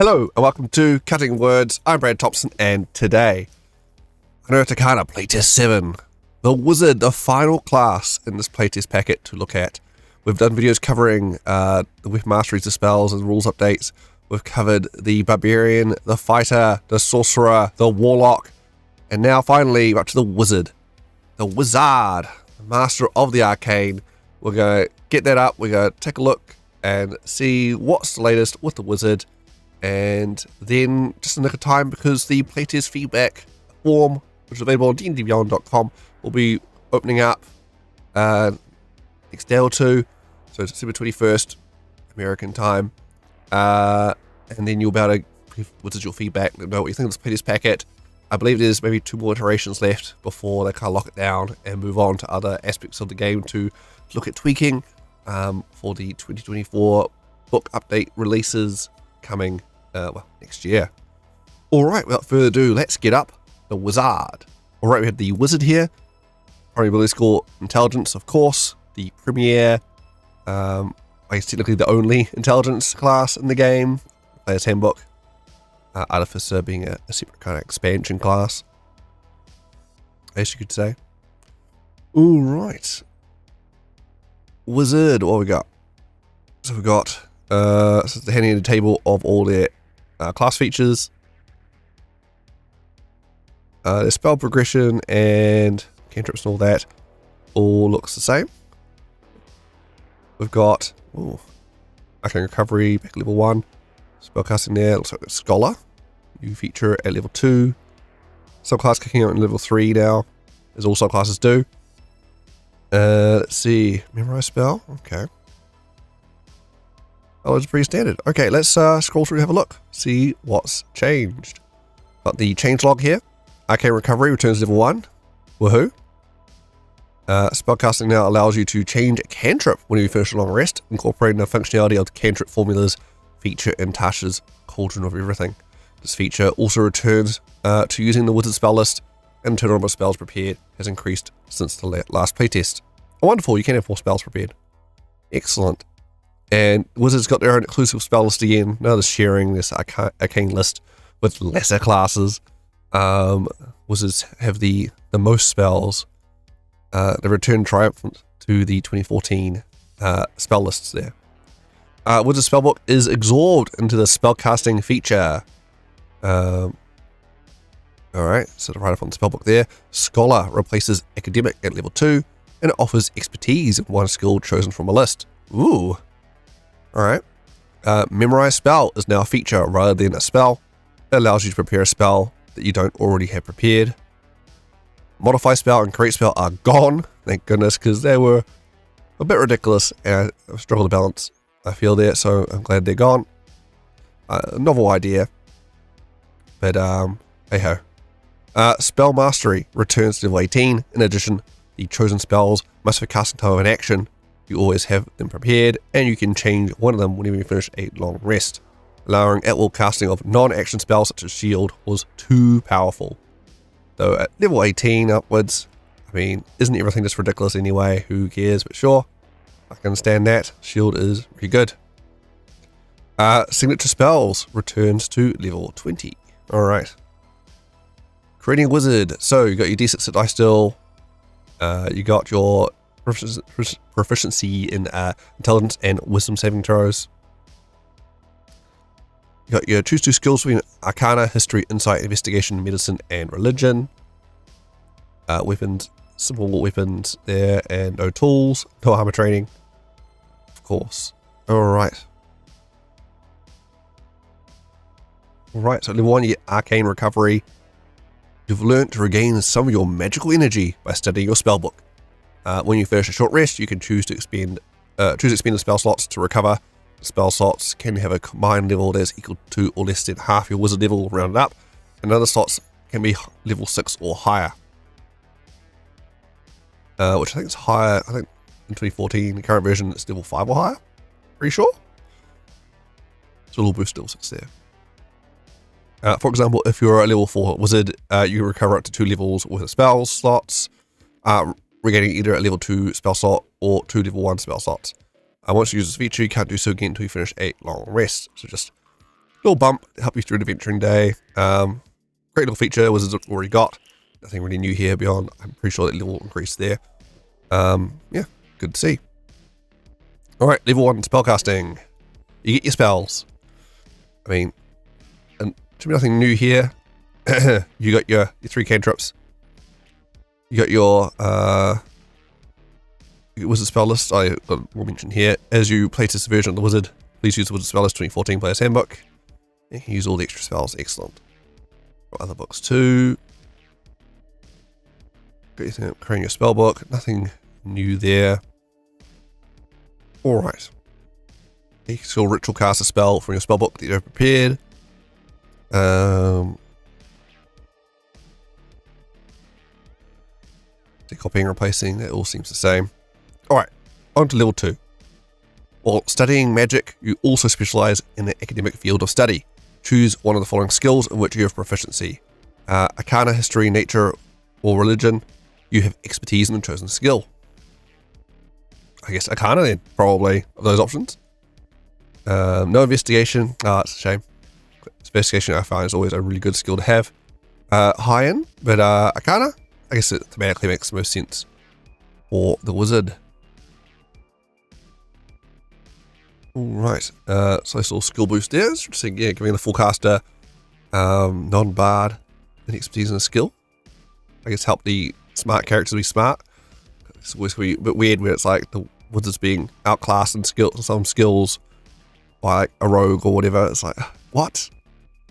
Hello and welcome to Cutting Words. I'm Brad Thompson and today, Unearthed Arcana Playtest 7. The Wizard, the final class in this playtest packet to look at. We've done videos covering the weapon masteries, the spells and rules updates. We've covered the Barbarian, the Fighter, the Sorcerer, the Warlock, and now finally we're up to the Wizard. The Wizard, the Master of the Arcane. We're going to get that up, we're going to take a look and see what's the latest with the Wizard. And then, just in the nick of time, because the playtest feedback form, which is available on dndbeyond.com, will be opening up next day or two, so December 21st, American time. And then you'll be able to give Wizards your feedback, let them know what you think of this playtest packet. I believe there's maybe 2 more iterations left before they kind of lock it down and move on to other aspects of the game to look at tweaking for the 2024 book update releases coming next year. Alright, without further ado, let's get up the Wizard. Alright, we have the Wizard here. Primary ability score, Intelligence, of course. The Premier, I guess technically the only Intelligence class in the game. Player's Handbook. Artificer being a separate kind of expansion class, I guess you could say. Alright. Wizard, what we got? So we've got this is the handy in the table of all their class features. Their spell progression and cantrips and all that all looks the same. We've got Arcane Recovery back at level 1. Spellcasting there, looks like a Scholar. New feature at level 2. Subclass kicking out in level 3 now, as all subclasses do. Let's see. Memorize spell? Okay. Oh, it's pretty standard. Okay, let's scroll through and have a look. See what's changed. Got the changelog here. Arcane Recovery returns level 1. Woohoo. Spellcasting now allows you to change a cantrip when you finish a long rest, incorporating the functionality of the cantrip formulas feature in Tasha's Cauldron of Everything. This feature also returns to using the Wizard spell list, and the total number of spells prepared has increased since the last playtest. Oh, wonderful, you can have more spells prepared. Excellent. And Wizards got their own exclusive spell list again. Now they're sharing this arcane list with lesser classes. Wizards have the most spells. They return triumphant to the 2014 spell lists there. Wizard's spellbook is absorbed into the spellcasting feature. Alright, so right up on the spellbook there. Scholar replaces Academic at level 2, and it offers expertise in one skill chosen from a list. Ooh. Alright. Memorize spell is now a feature rather than a spell. It allows you to prepare a spell that you don't already have prepared. Modify spell and create spell are gone, thank goodness, because they were a bit ridiculous and I struggle to balance, I feel there, so I'm glad they're gone. Novel idea, but hey ho. Spell Mastery returns to level 18. In addition, the chosen spells must have casting time of an action. You always have them prepared, and you can change one of them whenever you finish a long rest. Allowing at-will casting of non-action spells such as Shield was too powerful. Though at level 18 upwards, I mean, isn't everything just ridiculous anyway? Who cares? But sure, I can understand that. Shield is pretty good. Signature Spells returns to level 20. Alright. Creating a Wizard. So you got your D6 at dice still. You got your proficiency in intelligence and wisdom saving throws. You got your choose 2 skills between Arcana, History, Insight, Investigation, Medicine, and Religion. Weapons, simple weapons there, and no tools, no armor training, of course. Alright. Alright, so level 1 you get Arcane Recovery. You've learnt to regain some of your magical energy by studying your spellbook. When you finish a short rest, you can choose to expend the spell slots to recover. Spell slots can have a combined level that is equal to or less than half your wizard level rounded up, and other slots can be level 6 or higher. Which I think is higher, I think in 2014, the current version it's level 5 or higher. Pretty sure? So a little boost level 6 there. For example, if you're a level 4 wizard, you can recover up to 2 levels with spell slots, regaining either a level 2 spell slot or 2 level 1 spell slots. Once you use this feature, you can't do so again until you finish a long rest. So just Little bump to help you through an adventuring day. Great little feature Wizards have already got. Nothing really new here beyond, I'm pretty sure that level increase there. Yeah, good to see. Alright, level 1 spellcasting. You get your spells. I mean, and should be nothing new here. You got your 3 cantrips. You got your Wizard spell list. I will mention here. As you playtest the version of the Wizard, please use the Wizard spell list 2014 Player's Handbook. You can use all the extra spells. Excellent. Got other books too. Got your creating your spell book. Nothing new there. Alright. You can still ritual cast a spell from your spell book that you have prepared. Copying and replacing, that all seems the same. Alright, on to level 2. While studying magic, you also specialize in the academic field of study. Choose one of the following skills in which you have proficiency. Arcana, history, nature, or religion. You have expertise in the chosen skill. I guess Arcana then, probably, of those options. No investigation. It's a shame. Investigation I find is always a really good skill to have. High in, but Arcana, I guess it thematically makes the most sense for the Wizard. Alright, so this little skill boost there. So yeah, giving the full caster non-bard and expertise in a skill. I guess help the smart characters be smart. It's always a bit weird when it's like the Wizards being outclassed in some skills by like a rogue or whatever. It's like, what?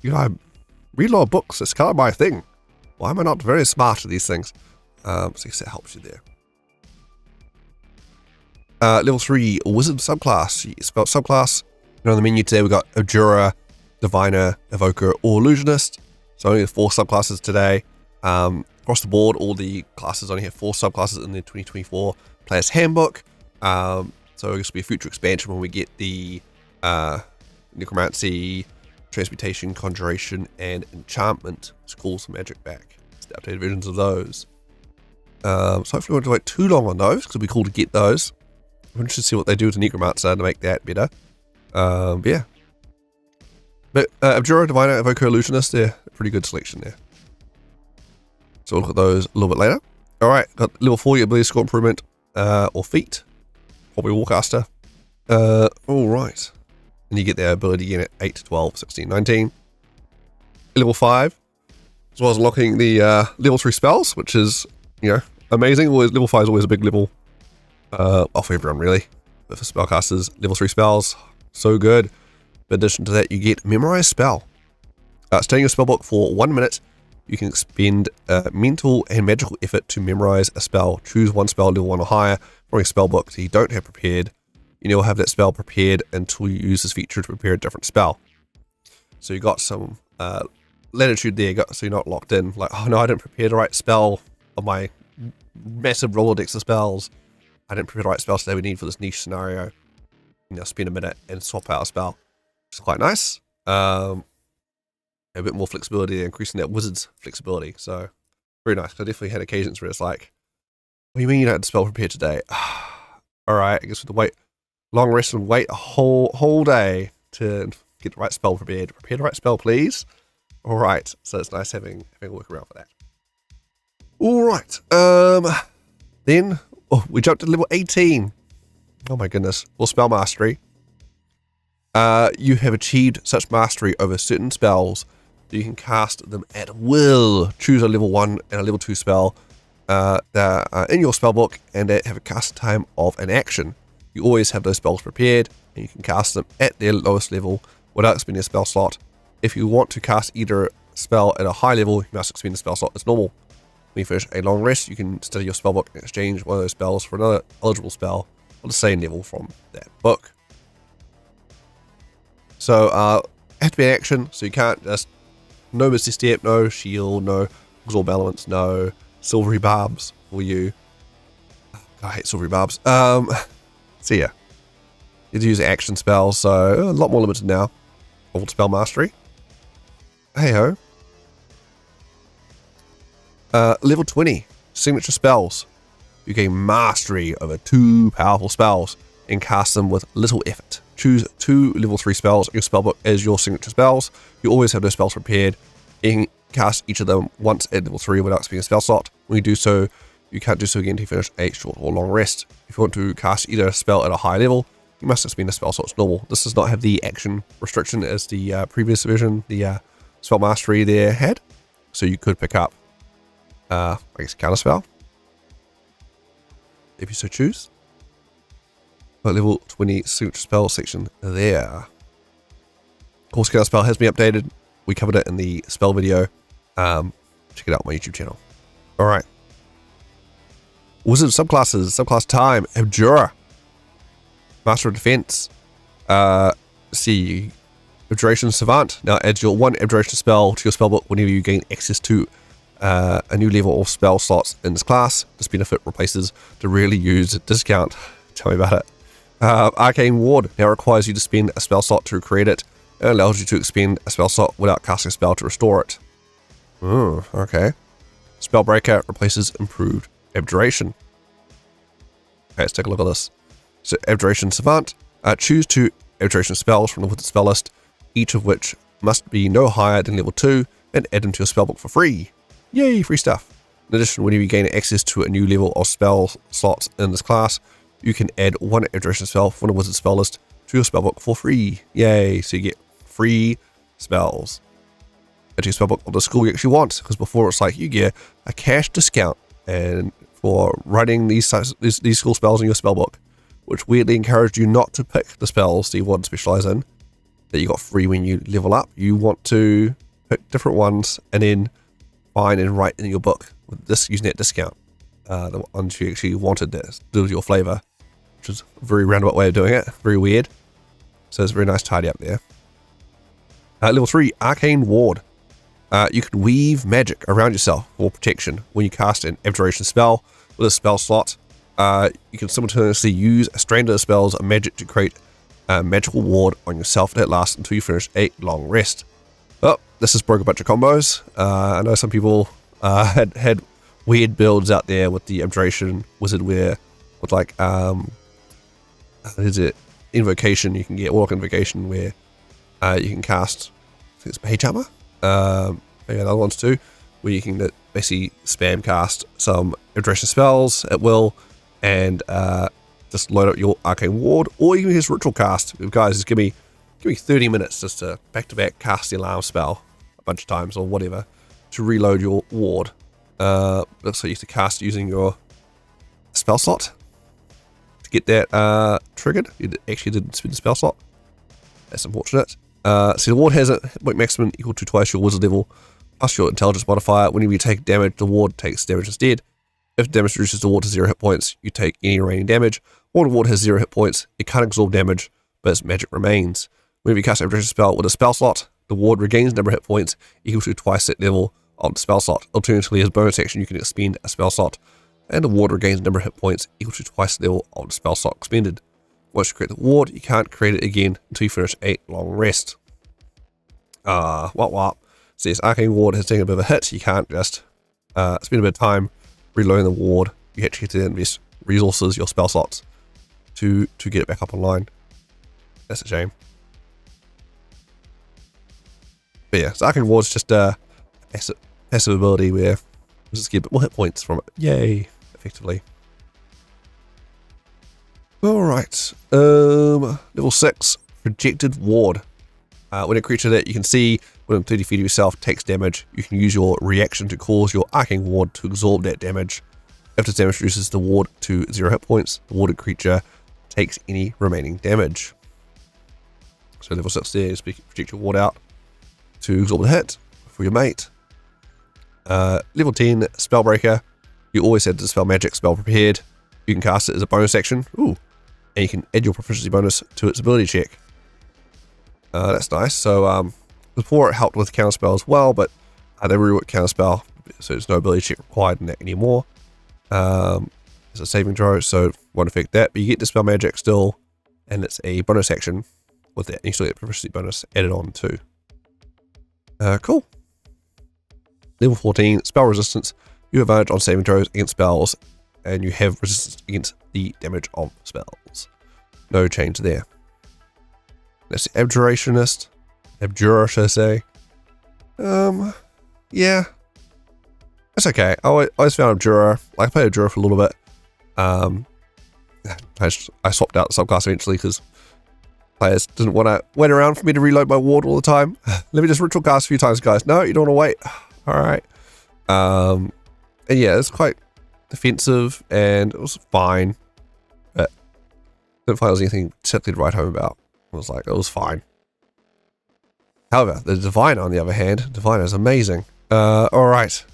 You know, I read a lot of books. It's kind of my thing. Why am I not very smart at these things? So I guess that helps you there. Level 3, Wizard subclass. Spell subclass. On the menu today, we've got Abjurer, Diviner, Evoker, or Illusionist. So only 4 subclasses today. Across the board, all the classes only have 4 subclasses in the 2024 Player's Handbook. So I guess it'll be a future expansion when we get the Necromancy, Transmutation, Conjuration, and Enchantment schools for magic back. It's the updated versions of those. So hopefully we won't have to wait too long on those, because it'll be cool to get those. I'm interested to see what they do with the Necromancer to make that better. But yeah. But Abjurer, Diviner, Evoker, Illusionist, they're a pretty good selection there. So we'll look at those a little bit later. Alright, got level 4, your ability score improvement, or feat. Probably Warcaster. Alright. And you get their ability again at 8, 12, 16, 19. Level 5. As well as unlocking the level 3 spells, which is, you know, amazing. Always, level 5 is always a big level. For everyone really. But for spellcasters, level 3 spells, so good. In addition to that, you get Memorize Spell. Studying your spellbook for 1 minute, you can expend mental and magical effort to memorize a spell. Choose one spell level 1 or higher from your spellbook that you don't have prepared. You will have that spell prepared until you use this feature to prepare a different spell. So you got some latitude there, so you're not locked in. Like, oh no, I didn't prepare the right spell of my massive Rolodex of spells. I didn't prepare the right spells that we need for this niche scenario. You know, spend a minute and swap out a spell. Which is quite nice. A bit more flexibility, increasing that Wizard's flexibility. So, very nice. I definitely had occasions where it's like, what do you mean you don't have the spell prepared today? Alright, I guess we have to wait, long rest and wait a whole day to get the right spell prepared. Prepare the right spell, please. Alright, so it's nice having a workaround for that. Alright, then, we jumped to level 18. Oh my goodness. Well, spell mastery. You have achieved such mastery over certain spells that you can cast them at will. Choose a level 1 and a level 2 spell that are in your spellbook and that have a cast time of an action. You always have those spells prepared and you can cast them at their lowest level without expending a spell slot. If you want to cast either spell at a high level, you must expend a spell slot as normal. When you finish a long rest, you can study your spellbook and exchange one of those spells for another eligible spell on the same level from that book. So, have to be an action, so you can't just, no Misty Step, no Shield, no Absorb Elements, no Silvery Barbs for you. I hate Silvery Barbs. So yeah, you use action spells, so a lot more limited now. Old Spell Mastery. Hey ho. Level 20, Signature Spells. You gain mastery over 2 powerful spells and cast them with little effort. choose 2 level 3 spells in your spellbook as your signature spells. You always have those spells prepared. You can cast each of them once at level 3 without spending a spell slot. When you do so, you can't do so again to finish a short or long rest. If you want to cast either a spell at a high level, you must spend a spell slot as normal. This does not have the action restriction as the previous version, the spell mastery there had. So you could pick up, I guess, counter spell, if you so choose. But level 20 signature spell section there. Of course, counter spell has been updated. We covered it in the spell video. Check it out on my YouTube channel. All right. Wizard subclasses, subclass time, Abjurer, Master of Defense. See, Abjuration Savant now adds your 1 Abjuration spell to your spellbook whenever you gain access to a new level of spell slots in this class. This benefit replaces the rarely used discount. Tell me about it. Arcane Ward now requires you to spend a spell slot to create it and allows you to expend a spell slot without casting a spell to restore it. Okay. Spellbreaker replaces improved Abjuration. Okay, let's take a look at this. So, Abjuration Savant. Choose 2 Abjuration spells from the Wizard spell list, each of which must be no higher than level 2, and add them to your spellbook for free. Yay, free stuff. In addition, whenever you gain access to a new level of spell slots in this class, you can add 1 Abjuration spell from the Wizard spell list to your spellbook for free. Yay, so you get free spells. Add to your spellbook on the school you actually want, because before it's like you get a cash discount and for writing these school spells in your spellbook, which weirdly encouraged you not to pick the spells that you want to specialize in, that you got free when you level up. You want to pick different ones and then find and write in your book with this using that discount. The ones you actually wanted that do with your flavor, which is a very roundabout way of doing it. Very weird. So it's a very nice tidy up there. Level 3, Arcane Ward. You can weave magic around yourself for protection when you cast an Abjuration spell with a spell slot. You can simultaneously use a strand of spells and magic to create a magical ward on yourself that lasts until you finish a long rest. Well, this has broke a bunch of combos. I know some people had weird builds out there with the Abjuration Wizard where with like is it Invocation? You can get Warlock Invocation where you can cast, I think it's Mage Armor. Maybe other ones too, where you can basically spam cast some Abjuration spells at will and just load up your Arcane Ward, or you can use Ritual Cast. Guys, just give me 30 minutes just to back-to-back cast the Alarm spell a bunch of times or whatever to reload your ward. So you have to cast using your spell slot to get that triggered. You actually didn't spend the spell slot. That's unfortunate. So the ward has a hit point maximum equal to twice your wizard level plus your intelligence modifier. Whenever you take damage, the ward takes damage instead. If damage reduces the ward to 0 hit points, you take any remaining damage. Or the ward has 0 hit points, it can't absorb damage, but its magic remains. Whenever you cast an Abjuration spell with a spell slot, the ward regains number of hit points equal to twice that level of the spell slot. Alternatively, as bonus action, you can expend a spell slot, and the ward regains number of hit points equal to twice the level of the spell slot expended. Once you create the ward, you can't create it again until you finish a long rest. What? Says Arcane Ward has taken a bit of a hit. You can't just spend a bit of time reloading the ward. You actually have to invest resources, your spell slots, to get it back up online. That's a shame. But yeah, so Arcane Ward's just a passive ability where we just get a bit more hit points from it. Yay, effectively. Alright, level 6, Projected Ward. When a creature that you can see within 30 feet of yourself takes damage, you can use your reaction to cause your Arcane Ward to absorb that damage. If this damage reduces the ward to 0 hit points, the warded creature takes any remaining damage. So level 6 there is project your ward out to absorb the hit for your mate. Level 10, Spellbreaker. You always have the spell magic spell prepared. You can cast it as a bonus action. Ooh. And you can add your proficiency bonus to its ability check. That's nice. So before it helped with counterspell as well, but they reworked counterspell, so there's no ability check required in that anymore. It's a saving throw, so won't affect that. But you get the spell magic still, and it's a bonus action with that. And you still get proficiency bonus added on too. Cool. Level 14, spell resistance. You have advantage on saving throws against spells, and you have resistance against the damage of spells. No change there. That's the Abjurer, should I say. Yeah. It's okay. I always found Abjurer. I played Abjurer for a little bit. I swapped out the subclass eventually because players didn't want to wait around for me to reload my ward all the time. Let me just ritual cast a few times, guys. No, you don't want to wait. Alright. And yeah, it's quite defensive and it was fine. But I didn't find there was anything particularly to write home about. I was like, it was fine. However, the Diviner, on the other hand, Diviner is amazing. Alright.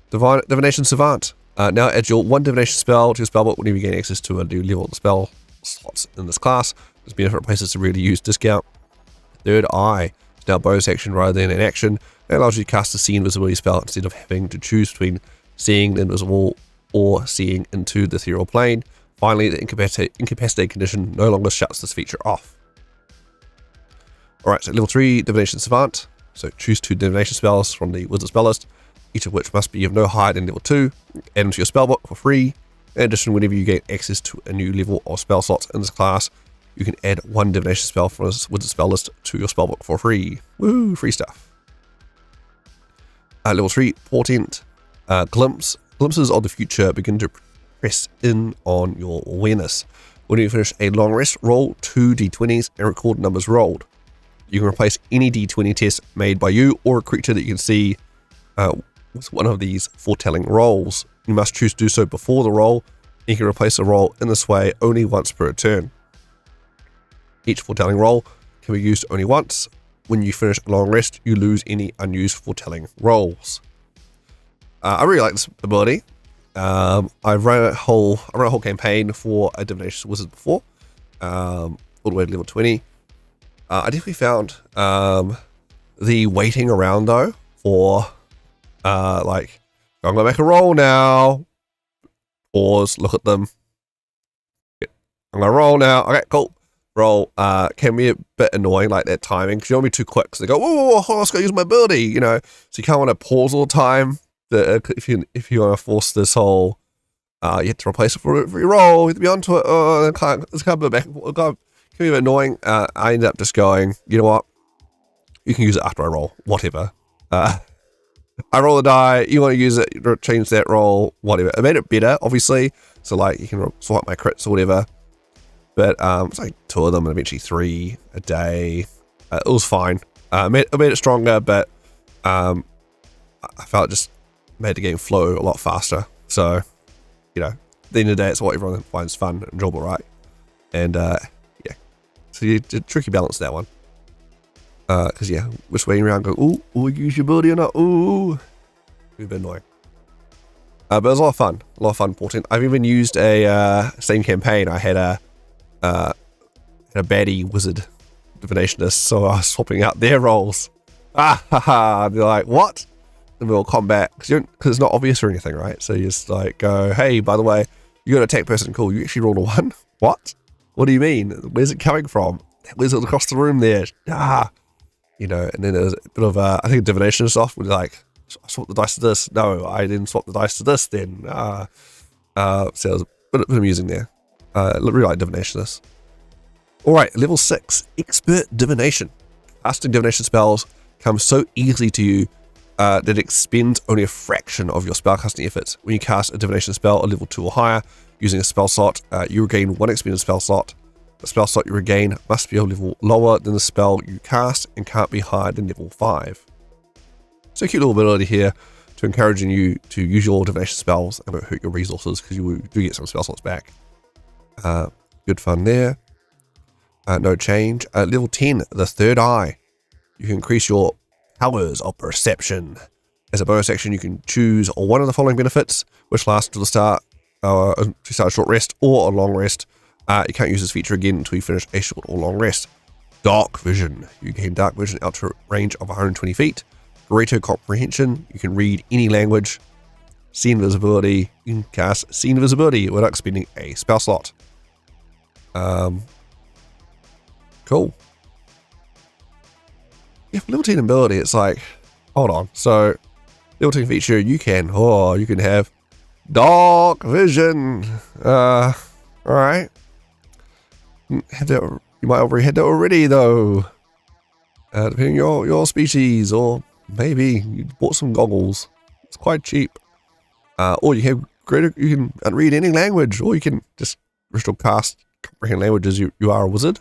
Divination Savant. Now add your 1 divination spell to your spellbook whenever you gain access to a new level of the spell slots in this class. This benefit replaces the really used discount. Third Eye is now bonus action rather than an action. It allows you to cast a See Invisibility spell instead of having to choose between seeing the invisible or seeing into the ethereal plane. Finally, the incapacitate condition no longer shuts this feature off. Alright, so level 3 Divination Savant. So choose 2 divination spells from the Wizard spell list, each of which must be of no higher than level 2. Add them to your spellbook for free. In addition, whenever you gain access to a new level of spell slots in this class, you can add 1 divination spell from this Wizard spell list to your spellbook for free. Woo, free stuff. Level 3 Portent. Glimpses of the future begin to press in on your awareness. When you finish a long rest, roll 2 d20s and record numbers rolled. You can replace any d20 test made by you or a creature that you can see with one of these foretelling rolls. You must choose to do so before the roll. You can replace a roll in this way only once per turn. Each foretelling roll can be used only once. When you finish a long rest, you lose any unused foretelling rolls. I really like this ability. I ran a whole campaign for a Divination Wizard before, all the way to level 20. I definitely found the waiting around though for like, I'm gonna make a roll now. Pause, look at them. I'm gonna roll now. Okay, cool. Roll can be a bit annoying, like that timing, because you don't be too quick. So they go, whoa, I just gotta use my ability, you know. So you can't want to pause all the time. If you want to force this whole, you have to replace it for your roll. You have to be onto it. Oh, it's kind of a bit back. It can be a bit annoying. I ended up just going, you know what? You can use it after I roll, whatever. I roll the die. You want to use it? Change that roll, whatever. It made it better, obviously. So like you can swap my crits or whatever. But it's like 2 of them and eventually 3 a day. It was fine. It made it stronger, but I felt it just made the game flow a lot faster. So, you know, at the end of the day, it's what everyone finds fun and enjoyable, right? And yeah, so you did a tricky balance that one. Because yeah, we're swaying around, going, ooh, use your ability or not? Ooh, a bit annoying. But it was a lot of fun, Portent. I've even used a same campaign. I had a baddie wizard divinationist, so I was swapping out their roles. They're like, what? And we'll combat, because it's not obvious or anything, right? So you just like go, hey, by the way, you got an attack person, cool, you actually rolled a 1? What? What do you mean? Where's it coming from? That wizard across the room there. You know, and then there's a bit of I think a divinationist off with like, I swapped the dice to this. No, I didn't swap the dice to this then. So it was a bit amusing there. Really like divinationist. Alright, level 6, Expert Divination. Casting divination spells comes so easily to you that it expends only a fraction of your spellcasting efforts. When you cast a divination spell at level 2 or higher, using a spell slot, you regain 1 expended spell slot. The spell slot you regain must be a level lower than the spell you cast and can't be higher than level 5. So a cute little ability here to encouraging you to use your divination spells and won't hurt your resources, because you do get some spell slots back. Good fun there. No change. Level 10, the Third Eye. You can increase your powers of perception. As a bonus action, you can choose one of the following benefits, which lasts to start a short rest or a long rest. You can't use this feature again until you finish a short or long rest. Dark Vision. You gain Dark Vision out to a range of 120 feet. Greater Comprehension. You can read any language. See Invisibility. You can cast See Invisibility without expending a spell slot. Cool. Yeah, for level 10 ability, it's like, hold on. So, level 10 feature, you can have Dark Vision. Alright. Have that You might already had that already though. Depending on your species, or maybe you bought some goggles. It's quite cheap. Or you have you can read any language, or you can just crystal cast comprehend languages. You are a wizard.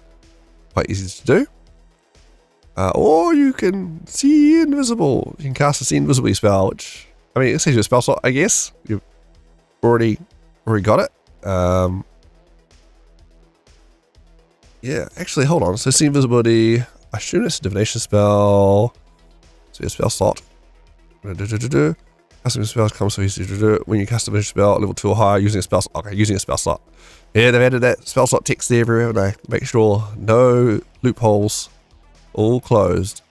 Quite easy to do. Or you can see invisible. You can cast a see invisibility spell, which, I mean, it says your spell slot, I guess. You've already got it. Yeah, actually, hold on. So see invisibility, I assume it's a divination spell. So your spell slot. Casting spells comes so easy to do. When you cast a divination spell at level 2 or higher using a spell slot. Okay, using a spell slot. Yeah, they've added that spell slot text there everywhere, haven't they? Make sure no loopholes. All closed.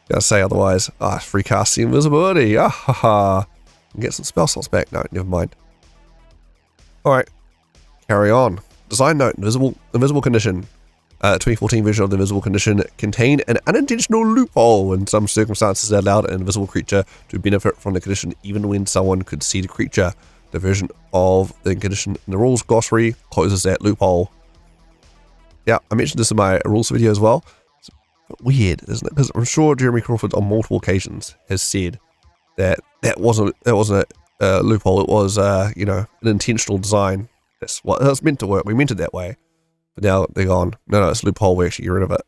Gotta say otherwise. Free casting invisibility. Get some spell slots back. No, never mind. Alright. Carry on. Design note. Invisible condition. 2014 version of the invisible condition contained an unintentional loophole. In some circumstances, that allowed an invisible creature to benefit from the condition even when someone could see the creature. The version of the condition in the rules glossary closes that loophole. Yeah, I mentioned this in my rules video as well. Weird, isn't it? Because I'm sure Jeremy Crawford on multiple occasions has said that wasn't a loophole. It was you know, an intentional design. That's what it was meant to work. We meant it that way. But now they're gone. No, it's a loophole. We actually get rid of it.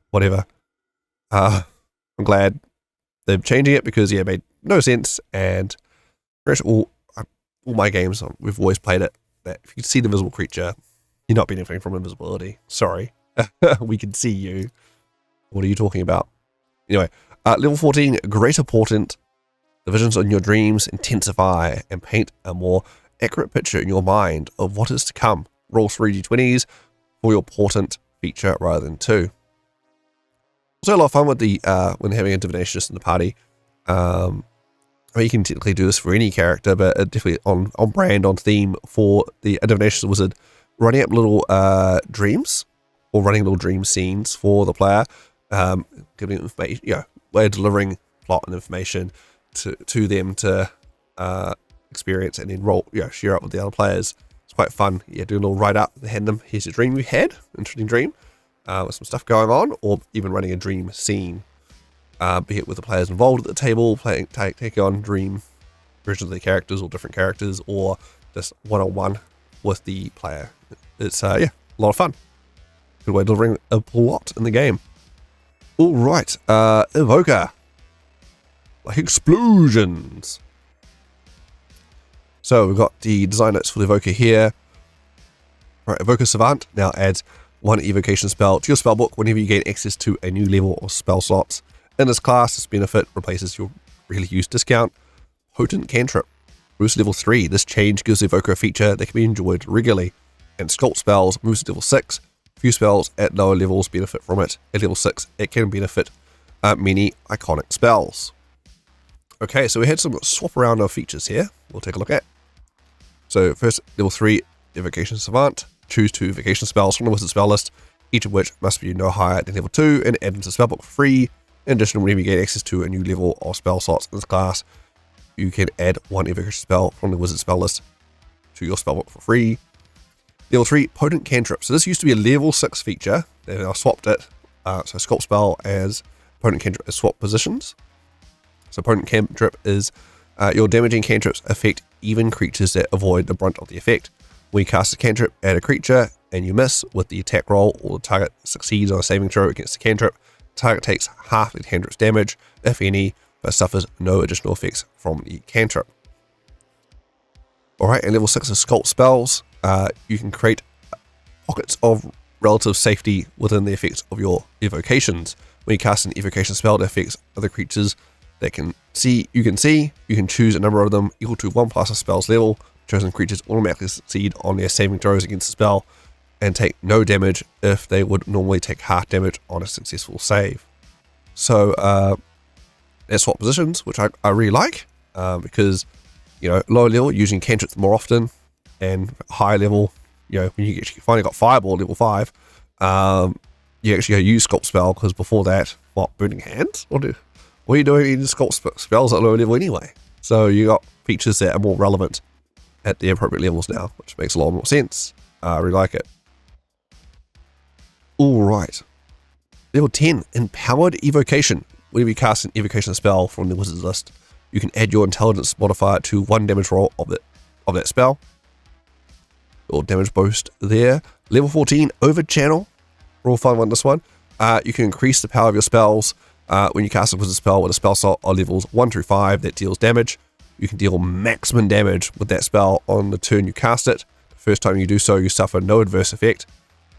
Whatever. I'm glad they're changing it because yeah, it made no sense. And pretty much all my games we've always played it. That if you can see the invisible creature, you're not benefiting from invisibility. Sorry, we can see you. What are you talking about? Anyway, level 14, Greater Portent. The visions in your dreams intensify and paint a more accurate picture in your mind of what is to come. Roll 3d20s for your portent feature rather than 2. Also a lot of fun with the when having a divinationist in the party. I mean, you can technically do this for any character, but definitely on brand, on theme for the divinationist wizard. Running up little dreams, or running little dream scenes for the player. Giving information, we're delivering plot and information to them to experience and then roll, share up with the other players. It's quite fun. Yeah, do a little write up and hand them, here's a dream you had, interesting dream, with some stuff going on, or even running a dream scene, be it with the players involved at the table, taking on dream versions of their characters or different characters, or just one-on-one with the player. It's a lot of fun. Good way of delivering a plot in the game. All right, Evoker, like explosions. So we've got the design notes for the Evoker here. All right, Evoker Savant now adds 1 evocation spell to your spellbook whenever you gain access to a new level or spell slots. In this class, this benefit replaces your rarely used discount. Potent Cantrip. Moves to level 3. This change gives the Evoker a feature that can be enjoyed regularly. And Sculpt Spells moves to level 6. Few spells at lower levels benefit from it. At level 6, it can benefit many iconic spells. Okay, so we had some swap around of features here. We'll take a look at. So first, level 3, Evocation Savant. Choose 2 evocation spells from the wizard spell list, each of which must be no higher than level 2 and add into the spellbook for free. In addition, whenever you gain access to a new level of spell slots in this class, you can add 1 evocation spell from the wizard spell list to your spellbook for free. Level 3, Potent Cantrip. So this used to be a level 6 feature. They've now swapped it. So Sculpt Spell as Potent Cantrip is swap positions. So Potent Cantrip is your damaging cantrips affect even creatures that avoid the brunt of the effect. When you cast a cantrip at a creature and you miss with the attack roll, or the target succeeds on a saving throw against the cantrip, the target takes half the cantrip's damage, if any, but suffers no additional effects from the cantrip. Alright, and level 6 is Sculpt Spells. You can create pockets of relative safety within the effects of your evocations. When you cast an evocation spell that affects other creatures that you can choose a number of them equal to 1 plus a spell's level. Chosen creatures automatically succeed on their saving throws against the spell and take no damage if they would normally take half damage on a successful save. So there's swap positions, which I really like, because lower level using cantrips more often, and higher level, when you actually finally got Fireball level 5, you actually use Sculpt Spell, because before that, Burning Hands? What are you doing in Sculpt Spells at lower level anyway? So you got features that are more relevant at the appropriate levels now, which makes a lot more sense. I really like it. Alright. Level 10, Empowered Evocation. Whenever you cast an evocation spell from the wizard's list, you can add your intelligence modifier to 1 damage roll of that spell. Or damage boost there. Level 14, Overchannel. Real fun one, this one. You can increase the power of your spells when you cast a wizard spell with a spell slot on levels 1 through 5 that deals damage. You can deal maximum damage with that spell on the turn you cast it. The first time you do so, you suffer no adverse effect.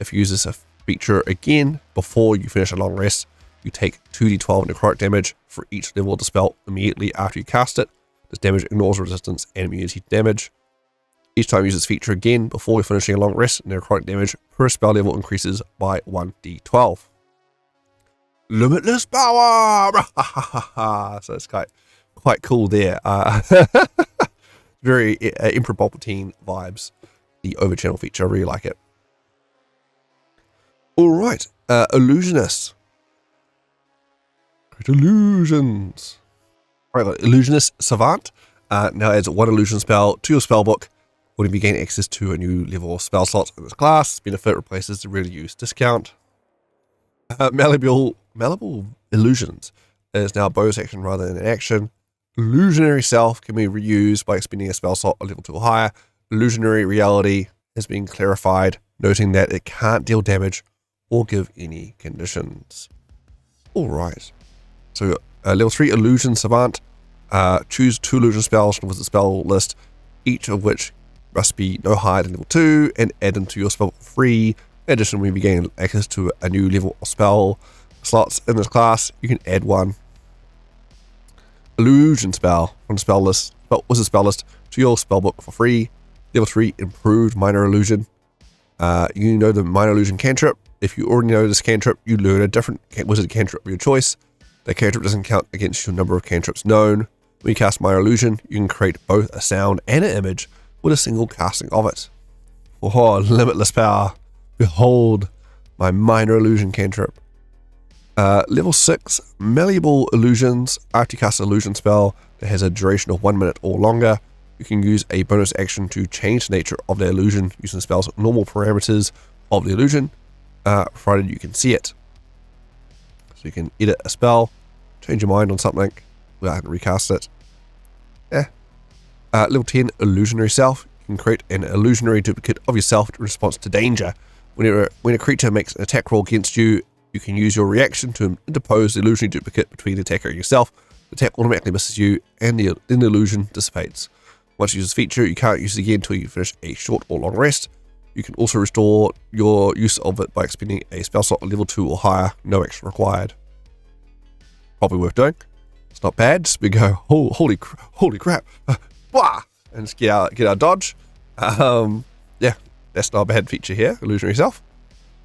If you use this feature again before you finish a long rest, you take 2d12 necrotic damage for each level of the spell immediately after you cast it. This damage ignores resistance and immunity to damage. Each time you use this feature again before you're finishing a long rest, necrotic damage per spell level increases by 1d12. Limitless power! So it's quite cool there. Very Emperor Palpatine vibes. The Overchannel feature, I really like it. Alright, Illusionist. Great illusions. Right, got Illusionist Savant. Now adds 1 illusion spell to your spellbook when you gain access to a new level of spell slots in this class. Benefit replaces the rarely used discount. Malleable Illusions is now a bonus action rather than an action. Illusionary Self can be reused by expending a spell slot a level 2 or higher. Illusionary Reality has been clarified, noting that it can't deal damage or give any conditions. Alright, so level 3 Illusion Savant. Choose 2 illusion spells from the spell list, each of which must be no higher than level 2, and add them to your spell for free. In addition, when you gain access to a new level of spell slots in this class, you can add 1 illusion spell from the spell list, wizard spell list, to your spellbook for free. Level 3 Improved Minor Illusion. You know the Minor Illusion cantrip. If you already know this cantrip, you learn a different wizard cantrip of your choice. The cantrip doesn't count against your number of cantrips known. When you cast Minor Illusion, you can create both a sound and an image with a single casting of it. Oh, limitless power. Behold my Minor Illusion cantrip. Level 6, Malleable Illusions. After you cast an illusion spell that has a duration of 1 minute or longer, you can use a bonus action to change the nature of the illusion using the spell's normal parameters of the illusion, provided you can see it. So you can edit a spell, change your mind on something without having to recast it. Level 10, Illusionary Self. You can create an illusionary duplicate of yourself in response to danger. When a creature makes an attack roll against you, you can use your reaction to interpose the illusionary duplicate between the attacker and yourself. The attack automatically misses you, and then the illusion dissipates. Once you use this feature, you can't use it again until you finish a short or long rest. You can also restore your use of it by expending a spell slot at level 2 or higher, no action required. Probably worth doing. It's not bad, just we go, holy crap, and just get our dodge. Yeah, that's not a bad feature here, Illusionary Self.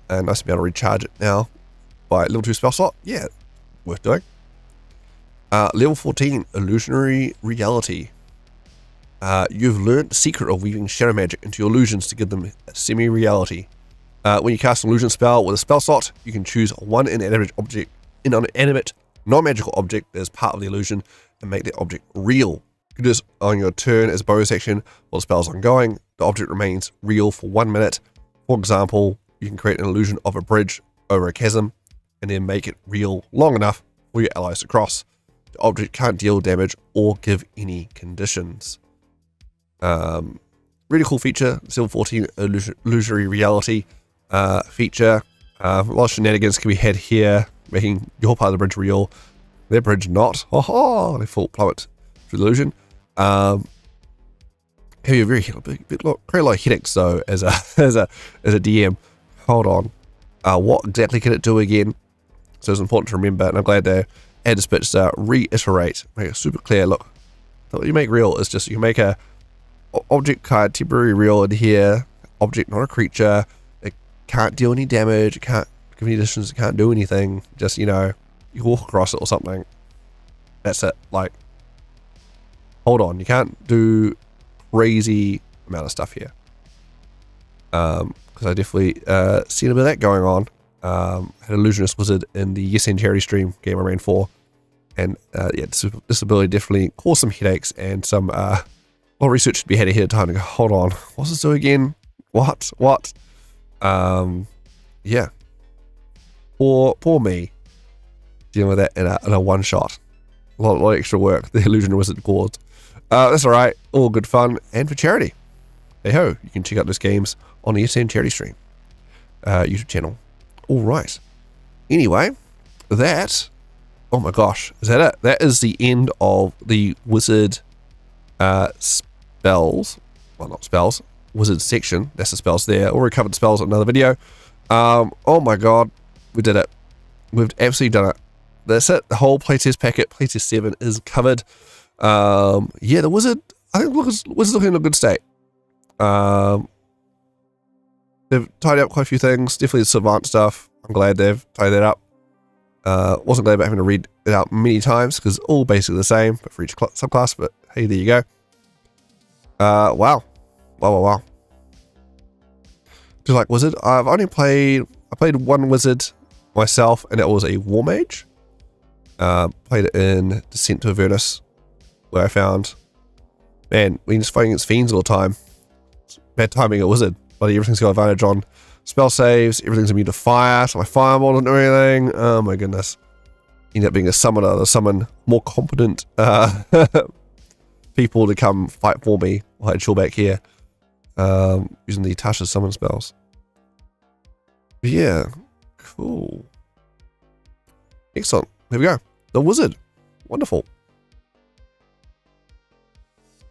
And nice to be able to recharge it now by level 2 spell slot. Yeah, worth doing. Level 14, Illusionary Reality. You've learned the secret of weaving shadow magic into your illusions to give them semi-reality. When you cast an illusion spell with a spell slot, you can choose one inanimate non-magical object as part of the illusion and make that object real. You can do this on your turn as a bonus action while the spell is ongoing. The object remains real for 1 minute. For example, you can create an illusion of a bridge over a chasm and then make it real long enough for your allies to cross. The object can't deal damage or give any conditions. Really cool feature, level 14 Illusory Reality feature. A lot of shenanigans can be had here, making your part of the bridge real, their bridge not. They full plummet through the illusion. Can be a very create a lot of headaches though as a DM. Hold on, what exactly can it do again? So it's important to remember, and I'm glad they add this bit to reiterate, make it super clear. Look, what you make real is just you can make a object card temporary real in here. Object, not a creature. It can't deal any damage. It can't give any additions. It can't do anything. Just, you know, you walk across it or something. That's it. Like, hold on. You can't do crazy amount of stuff here. Because I definitely seen a bit of that going on. Had Illusionist Wizard in the Yes and Charity stream game I ran for. And yeah, this ability definitely caused some headaches and some well, research should be had ahead of time to go, hold on, what's this do again? What? Yeah. Poor me. Dealing with that in a one shot. A lot of extra work the Illusion and Wizard caused. That's alright. All good fun and for charity. Hey ho, you can check out those games on the SN charity stream. YouTube channel. Alright. Anyway, that... Oh my gosh, is that it? That is the end of the Wizard spells. Well, not spells. Wizard section. That's the spells there. Already covered the spells in another video. Oh my god. We did it. We've absolutely done it. That's it. The whole playtest packet, playtest 7, is covered. Yeah, the Wizard, I think Wizard's looking in a good state. They've tidied up quite a few things. Definitely the advanced stuff. I'm glad they've tidied that up. Wasn't glad about having to read it out many times because all basically the same, but for each subclass. But hey, there you go. Wow. Just like Wizard, I played one Wizard myself, and it was a War Mage. Played it in Descent to Avernus, where I found, man, we just fighting against fiends all the time. It's bad timing at Wizard. But everything's got advantage on spell saves, everything's immune to fire, so my fireball doesn't do anything. Oh my goodness. End up being a summoner to summon more competent people to come fight for me while I chill back here. Using the Tasha's summon spells. But yeah, cool. Excellent. There we go. The Wizard. Wonderful.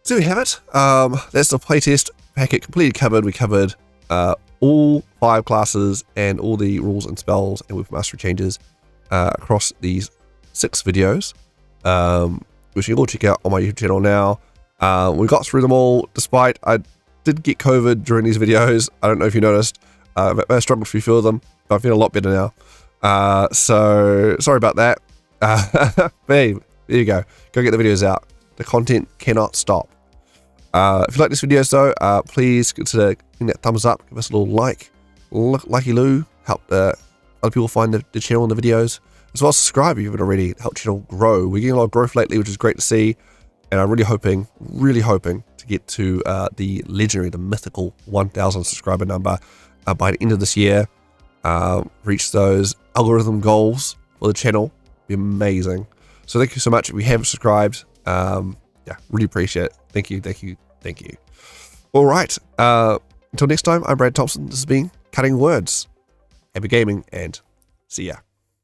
So there we have it. That's the playtest packet completely covered. We covered all 5 classes and all the rules and spells and with mastery changes across these 6 videos, which you can all check out on my YouTube channel now. We got through them all, despite I did get COVID during these videos. I don't know if you noticed. I struggled through a few of them, but I feel a lot better now. So sorry about that. But hey, there you go. Go get the videos out. The content cannot stop. If you like this video though, please consider giving that thumbs up, give us a little like, likey loo, help other people find the channel and the videos, as well as subscribe if you haven't already, help the channel grow. We're getting a lot of growth lately, which is great to see, and I'm really hoping to get to the legendary, the mythical 1,000 subscriber number by the end of this year. Reach those algorithm goals for the channel. Be amazing. So thank you so much if you haven't subscribed. Yeah, really appreciate it. Thank you. All right. Until next time, I'm Brad Thompson. This has been Cutting Words. Happy gaming and see ya.